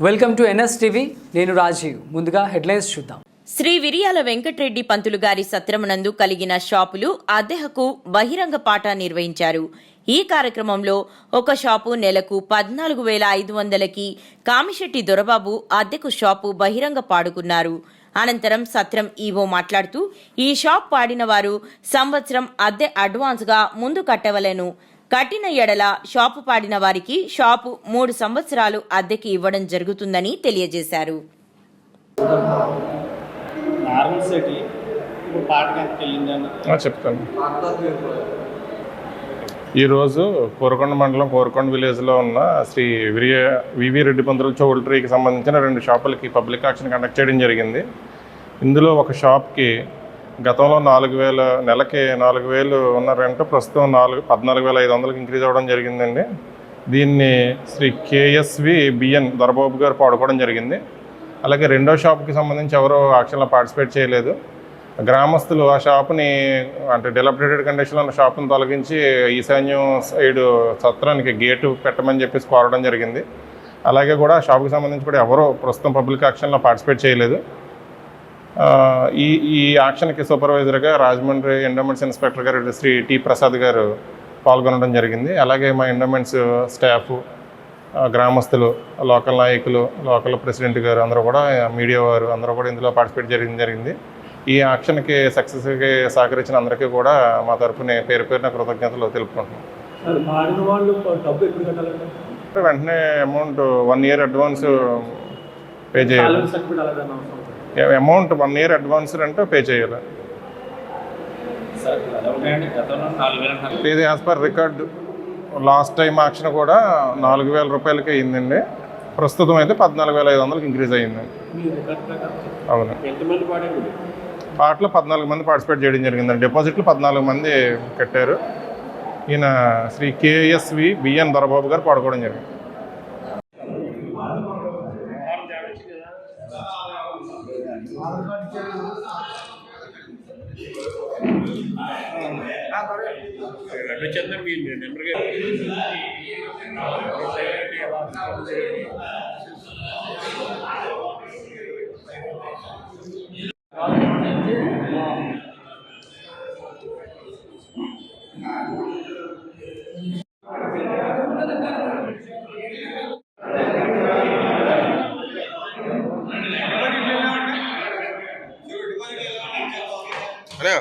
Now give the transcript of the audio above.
Welcome to NS TV. నేను రాజీవ్. ముందుగా headlines చూద్దాం. శ్రీ విరియాల వెంకటరెడ్డి పంతులు గారి సత్రమునందు కలిగిన షాపులు అద్దెకు బహిరంగ పాట నిర్వహించారు. ఈ కార్యక్రమంలో ఒక షాపు నెలకు 14,500కి కామిశెట్టి దొరబాబు అద్దెకు షాపు బహిరంగ పాడుకున్నారు. అనంతరం సత్రం ఈవో మాట్లాడుతూ ఈ షాప్ పాడిన వారు సంవత్సరం అద్దె అడ్వాన్స్ గా ముందు కట్టవలెను. కట్టిన ఎడల షాపు పాడిన వారికి షాపు 3 సంవత్సరాలు అద్దెకి ఇవ్వడం జరుగుతుందని తెలియజేశారు. చెప్తాను. ఈరోజు కోరుకొండ మండలం కోరుకొండ విలేజ్లో ఉన్న శ్రీ వివి రెడ్డి పంతులు చౌల్ట్రీకి సంబంధించిన 2 షాపులకి పబ్లిక్ ఆక్షన్ కండక్ట్ చేయడం జరిగింది. ఇందులో ఒక షాప్కి గతంలో 4,000 నెలకి 4,000 ఉన్న రెంట్ ప్రస్తుతం 14,500కి ఇంక్రీజ్ అవ్వడం జరిగిందండి. దీన్ని శ్రీ కేఎస్వి బిఎన్ దొరబాబు గారు పాడుకోవడం జరిగింది. అలాగే రెండో షాప్కి సంబంధించి ఎవరో ఆక్షన్లో పార్టిసిపేట్ చేయలేదు. గ్రామస్తులు ఆ షాప్ని అంటే డిలబ్రేటెడ్ కండిషన్లో ఉన్న షాప్ని తొలగించి ఈశాన్యం సైడ్ సత్రానికి గేటు పెట్టమని చెప్పేసి కోరడం జరిగింది. అలాగే కూడా ఆ షాప్కి సంబంధించి కూడా ఎవరో ప్రస్తుతం పబ్లిక్ ఆక్షన్లో పార్టిసిపేట్ చేయలేదు. ఈ యాక్షన్కి సూపర్వైజర్గా రాజమండ్రి ఎండోమెంట్స్ ఇన్స్పెక్టర్ గారు శ్రీ టి ప్రసాద్ గారు పాల్గొనడం జరిగింది. అలాగే మా ఎండోమెంట్స్ స్టాఫ్, గ్రామస్తులు, లోకల్ నాయకులు, లోకల్ ప్రెసిడెంట్ గారు అందరూ కూడా, మీడియా వారు అందరూ కూడా ఇందులో పార్టిసిపేట్ జరిగింది. ఈ యాక్షన్కి సక్సెస్కి సహకరించిన అందరికీ కూడా మా తరఫున పేరు పేరున కృతజ్ఞతలు తెలుపుకుంటున్నాం. వెంటనే అమౌంట్ 1 year అడ్వాన్స్ పే చేయాలి. అమౌంట్ 1 year అడ్వాన్స్ అంటే పే చేయాలి. ఇది as per record last time action కూడా 4,000 రూపాయలకి అయ్యిందండి. ప్రస్తుతం అయితే 14,500కి ఇంక్రీజ్ అయ్యింది. అవును, పాటలో 14 మంది పార్టిసిపేట్ చేయడం జరిగిందండి. డిపాజిట్లు 14 మంది కట్టారు. ఈయన శ్రీ కేఎస్వి బిఎన్ దొరబాబు గారు పాడుకోవడం జరిగింది. హలో